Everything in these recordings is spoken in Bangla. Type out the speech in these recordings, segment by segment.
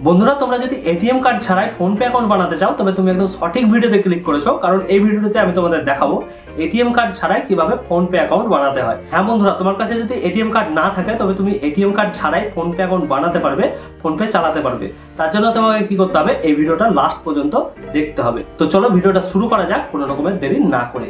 বন্ধুরা তোমরা যদি এটিএম কার্ড ছাড়াই ফোনপে অ্যাকাউন্ট বানাতে চাও তবে তুমি একদম সঠিক ভিডিওতে ক্লিক করেছো, কারণ এই ভিডিওতে আমি তোমাদের দেখাবো এটিএম কার্ড ছাড়াই কিভাবে ফোনপে অ্যাকাউন্ট বানাতে হয়। হ্যাঁ বন্ধুরা, তোমার কাছে যদি এটিএম কার্ড না থাকে তবে তুমি এটিএম কার্ড ছাড়াই ফোনপে অ্যাকাউন্ট বানাতে পারবে, ফোনপে চালাতে পারবে। তার জন্য তোমাকে কি করতে হবে, এই ভিডিওটা লাস্ট পর্যন্ত দেখতে হবে। তো চলো ভিডিওটা শুরু করা যাক কোনো রকমের দেরি না করে।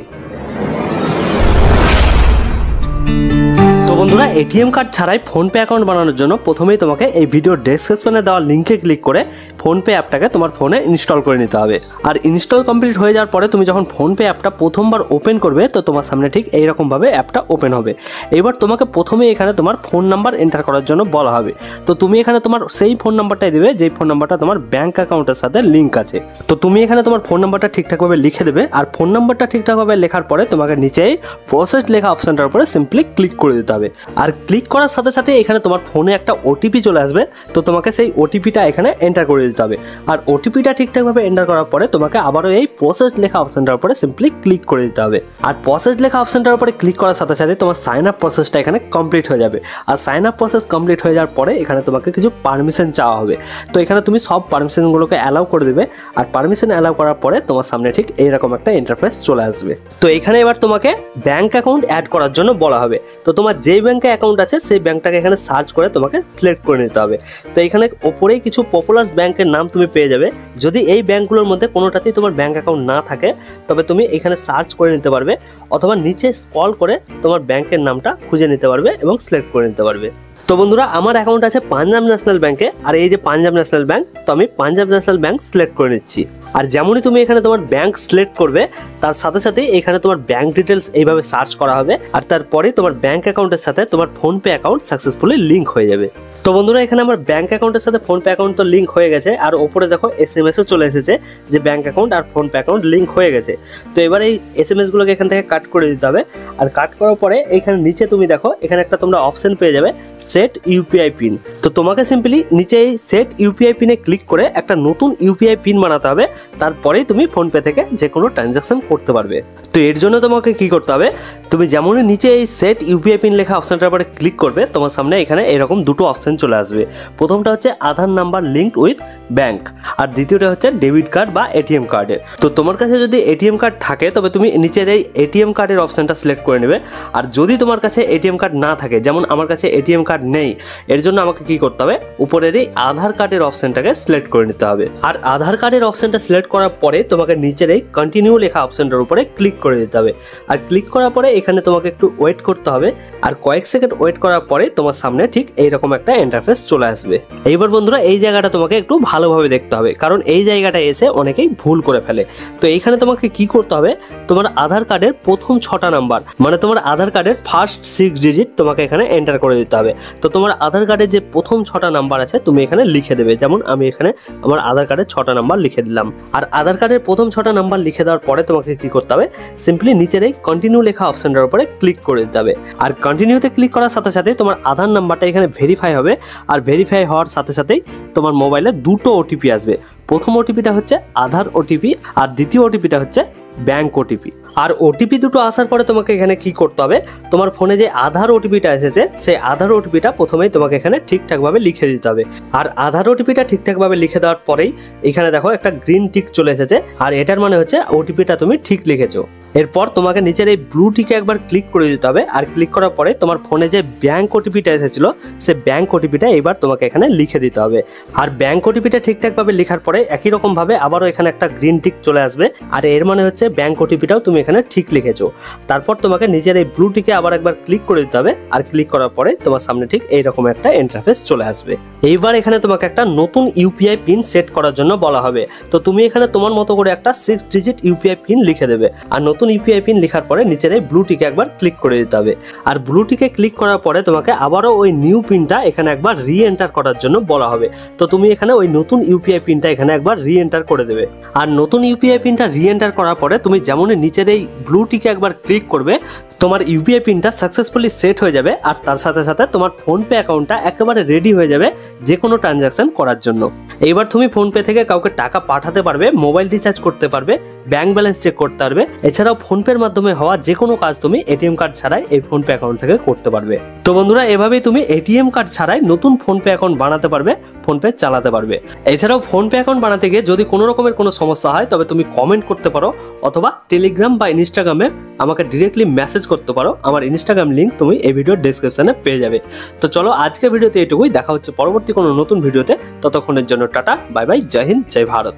তো বন্ধুরা, এটিএম কার্ড ছাড়াই ফোনপে অ্যাকাউন্ট বানানোর জন্য প্রথমেই তোমাকে এই ভিডিও ডেসক্রিপশনে দেওয়া লিঙ্কে ক্লিক করে ফোনপে অ্যাপটাকে তোমার ফোনে ইনস্টল করে নিতে হবে। আর ইনস্টল কমপ্লিট হয়ে যাওয়ার পরে তুমি যখন ফোনপে অ্যাপটা প্রথমবার ওপেন করবে তো তোমার সামনে ঠিক এইরকমভাবে অ্যাপটা ওপেন হবে। এবার তোমাকে প্রথমেই এখানে তোমার ফোন নাম্বার এন্টার করার জন্য বলা হবে। তো তুমি এখানে তোমার সেই ফোন নাম্বারটাই দেবে যেই ফোন নাম্বারটা তোমার ব্যাঙ্ক অ্যাকাউন্টের সাথে লিঙ্ক আছে। তো তুমি এখানে তোমার ফোন নাম্বারটা ঠিকঠাকভাবে লিখে দেবে। আর ফোন নাম্বারটা ঠিকঠাকভাবে লেখার পরে তোমাকে নিচেই প্রসেস লেখা অপশনটার উপরে সিম্পলি ক্লিক করে দিতে হবে। আর ক্লিক করার সাথে সাথে এখানে তোমার ফোনে একটা ওটিপি চলে আসবে। তো তোমাকে সেই ওটিপিটা এখানে এন্টার করে দিতে হবে। আর ওটিপিটা ঠিকঠাকভাবে এন্টার করার পরে তোমাকে আবারও এই প্রসেস লেখা অপশনটার উপরে সিম্পলি ক্লিক করে দিতে হবে। আর প্রসেস লেখা অপশনটার উপরে ক্লিক করার সাথে সাথে তোমার সাইন আপ প্রসেসটা এখানে কমপ্লিট হয়ে যাবে। আর সাইন আপ প্রসেস কমপ্লিট হয়ে যাওয়ার পরে এখানে তোমাকে কিছু পারমিশন চাওয়া হবে। তো এখানে তুমি সব পারমিশনগুলোকে অ্যালাউ করে দেবে। আর পারমিশন অ্যালাউ করার পরে তোমার সামনে ঠিক এইরকম একটা ইন্টারফেস চলে আসবে। তো এখানে এবার তোমাকে ব্যাঙ্ক অ্যাকাউন্ট অ্যাড করার জন্য বলা হবে। তো তোমার যেই ব্যাঙ্কে অ্যাকাউন্ট আছে সেই ব্যাঙ্কটাকে এখানে সার্চ করে তোমাকে সিলেক্ট করে নিতে হবে। তো এখানে ওপরেই কিছু পপুলার ব্যাঙ্কের নাম তুমি পেয়ে যাবে। যদি এই ব্যাঙ্কগুলোর মধ্যে কোনোটাতেই তোমার ব্যাঙ্ক অ্যাকাউন্ট না থাকে তবে তুমি এখানে সার্চ করে নিতে পারবে, অথবা নিচে স্ক্রল করে তোমার ব্যাঙ্কের নামটা খুঁজে নিতে পারবে এবং সিলেক্ট করে নিতে পারবে। তো বন্ধুরা, আমার অ্যাকাউন্ট আছে পাঞ্জাব ন্যাশনাল ব্যাঙ্কে। আর এই যে পাঞ্জাব ন্যাশনাল ব্যাঙ্ক, তো আমি পাঞ্জাব ন্যাশনাল ব্যাঙ্ক সিলেক্ট করে নিচ্ছি। আর যেমনই তুমি এখানে তোমার ব্যাঙ্ক সিলেক্ট করবে তার সাথে সাথে এখানে তোমার ব্যাঙ্ক ডিটেলস এইভাবে সার্চ করা হবে। আর তারপরে তোমার ব্যাঙ্ক অ্যাকাউন্টের সাথে তোমার ফোনপে অ্যাকাউন্ট সাকসেসফুলি লিঙ্ক হয়ে যাবে। তো বন্ধুরা, এখানে আমার ব্যাঙ্ক অ্যাকাউন্টের সাথে ফোনপে অ্যাকাউন্ট তো লিঙ্ক হয়ে গেছে। আর ওপরে দেখো এসএমএসও চলে এসেছে যে ব্যাঙ্ক অ্যাকাউন্ট আর ফোনপে অ্যাকাউন্ট লিঙ্ক হয়ে গেছে। তো এবার এই এসএমএসগুলোকে এখান থেকে কাট করে দিতে হবে। আর কাট করার পরে এখানে নিচে তুমি দেখো এখানে একটা তোমরা অপশন পেয়ে যাবে সেট ইউপিআই পিন। তো তোমাকে সিম্পলি নিচে এই সেট ইউপিআই পিনে ক্লিক করে একটা নতুন ইউপিআই পিন বানাতে হবে। তারপরেই তুমি ফোনপে থেকে যে কোনো ট্রানজাকশন করতে পারবে। তো এর জন্য তোমাকে কি করতে হবে, তুমি যেমনই নিচে এই সেট ইউপিআই পিন লেখা অপশনটার উপরে ক্লিক করবে তোমার সামনে এখানে এরকম দুটো অপশন চলে আসবে। প্রথমটা হচ্ছে আধার নাম্বার লিঙ্কড উইথ ব্যাঙ্ক, আর দ্বিতীয়টা হচ্ছে ডেবিট কার্ড বা এটিএম কার্ডের। তো তোমার কাছে যদি এটিএম কার্ড থাকে তবে তুমি নিচের এই এটিএম কার্ডের অপশনটা সিলেক্ট করে নেবে। আর যদি তোমার কাছে এটিএম কার্ড না থাকে, যেমন আমার কাছে এটিএম কার্ড নেই, এর জন্য আমাকে কি করতে হবে, উপরের এই আধার কার্ডের অপশনটাকে সিলেক্ট করে নিতে হবে। আর আধার কার্ডের অপশনটা সিলেক্ট করার পরে তোমাকে নিচের এই কন্টিনিউ লেখা অপশনটার উপরে ক্লিক করে দিতে হবে। আর ক্লিক করার পরে এখানে তোমাকে একটু ওয়েট করতে হবে। আর কয়েক সেকেন্ড ওয়েট করার পরে তোমার সামনে ঠিক এইরকম একটা ইন্টারফেস চলে আসবে। এইবার বন্ধুরা, এই জায়গাটা তোমাকে একটু ভালোভাবে দেখতে হবে, কারণ এই জায়গাটা এসে অনেকেই ভুল করে ফেলে। তো এইখানে তোমাকে কি করতে হবে, তোমার আধার কার্ডের প্রথম 6টা নাম্বার, মানে তোমার আধার কার্ডের ফার্স্ট 6 ডিজিট তোমাকে এখানে এন্টার করে দিতে হবে। তো তোমার আধার কার্ডের যে প্রথম 6টা নাম্বার আছে তুমি এখানে লিখে দেবে। যেমন আমি এখানে আমার আধার কার্ডের 6টা নাম্বার লিখে দিলাম। আর আধার কার্ডের প্রথম 6টা নাম্বার লিখে দেওয়ার পরে তোমাকে কি করতে হবে, সিম্পলি নিচের এই কন্টিনিউ লেখা অপশনটার উপরে ক্লিক করে দিতে হবে। আর কন্টিনিউতে ক্লিক করার সাথে সাথে তোমার আধার নাম্বারটা এখানে ভেরিফাই হবে। আর ভেরিফাই হওয়ার সাথে সাথেই তোমার মোবাইলে দুটো ওটিপি আসবে। প্রথম ওটিপিটা হচ্ছে আধার ওটিপি, আর দ্বিতীয় ওটিপিটা হচ্ছে ব্যাঙ্ক ওটিপি। আর ওটিপি দুটো আসার পরে তোমাকে এখানে কি করতে হবে, তোমার ফোনে যে আধার ওটিপিটা এসেছে সেই আধার ওটিপিটা প্রথমেই তোমাকে এখানে ঠিকঠাকভাবে লিখে দিতে হবে। আর আধার ওটিপিটা ঠিকঠাকভাবে লিখে দেওয়ার পরেই এখানে দেখো একটা গ্রিন টিক চলে এসেছে। আর এটার মানে হচ্ছে ওটিপিটা তুমি ঠিক লিখেছো। এরপর তোমাকে নিচের এই ব্লু টিকে একবার ক্লিক করে দিতে হবে। আর ক্লিক করার পরে তোমার ফোনে যে ব্যাঙ্ক ওটিপিটা এসেছিল সেই ব্যাঙ্ক ওটিপিটা এবার তোমাকে এখানে লিখে দিতে হবে। আর ব্যাঙ্ক ওটিপিটা ঠিকঠাকভাবে লেখার পরে একই রকমভাবে আবারও এখানে একটা গ্রিন টিক চলে আসবে। আর এর মানে হচ্ছে ব্যাঙ্ক ওটিপিটাও তুমি এখানে ঠিক লিখেছো। তারপর তোমাকে নিজের এই ব্লু টিকে আবার একবার ক্লিক করে দিতে হবে। আর ক্লিক করার পরে তোমার সামনে ঠিক এইরকম একটা ইন্টারফেস চলে আসবে। এইবার এখানে তোমাকে একটা নতুন ইউপিআই পিন সেট করার জন্য বলা হবে। তো তুমি এখানে তোমার মতো করে একটা 6 ডিজিট ইউপিআই পিন লিখে দেবে। আর নতুন ইউপিআই পিন লেখার পরে নিচের এই ব্লু টিকে একবার ক্লিক করে দিতে হবে। আর ব্লু টিকে ক্লিক করার পরে তোমাকে আবারও ওই নিউ পিনটা এখানে একবার রি এন্টার করার জন্য বলা হবে। তো তুমি এখানে ওই নতুন ইউপিআই পিনটা এখানে একবার রি এন্টার করে দেবে। আর নতুন ইউপিআই পিনটা রি এন্টার করার পরে তুমি যেমনই নিচের এই ব্লু টিকে একবার ক্লিক করবে তোমার ইউপিআই পিনটা সাকসেসফুলি সেট হয়ে যাবে। আর তার সাথে সাথে তোমার ফোনপে অ্যাকাউন্টটা একেবারে রেডি হয়ে যাবে যে কোনো ট্রানজাকশন করার জন্য। এইবার তুমি ফোনপে থেকে কাউকে টাকা পাঠাতে পারবে, মোবাইল রিচার্জ করতে পারবে, ব্যাংক ব্যালেন্স চেক করতে পারবে। এছাড়াও ফোনপের মাধ্যমে হওয়া যে কোনো কাজ তুমি এটিএম কার্ড ছাড়াই এই ফোনপে অ্যাকাউন্ট থেকে করতে পারবে। তো বন্ধুরা, এভাবেই তুমি এটিএম কার্ড ছাড়াই নতুন ফোনপে অ্যাকাউন্ট বানাতে পারবে, ফোনপে চালাতে পারবে। এছাড়াও ফোনপে অ্যাকাউন্ট বানাতে গিয়ে যদি কোনো রকমের কোনো সমস্যা হয় তবে তুমি কমেন্ট করতে পারো অথবা টেলিগ্রাম বা ইনস্টাগ্রামে আমাকে ডিরেক্টলি মেসেজ করতে পারো। আমার ইনস্টাগ্রাম লিঙ্ক তুমি এই ভিডিওর ডেসক্রিপশনে পেয়ে যাবে। তো চলো আজকের ভিডিওতে এটুকুই, দেখা হচ্ছে পরবর্তী কোনো নতুন ভিডিওতে। ততক্ষণের জন্য টাটা, বাই বাই, জয় হিন্দ, জয় ভারত।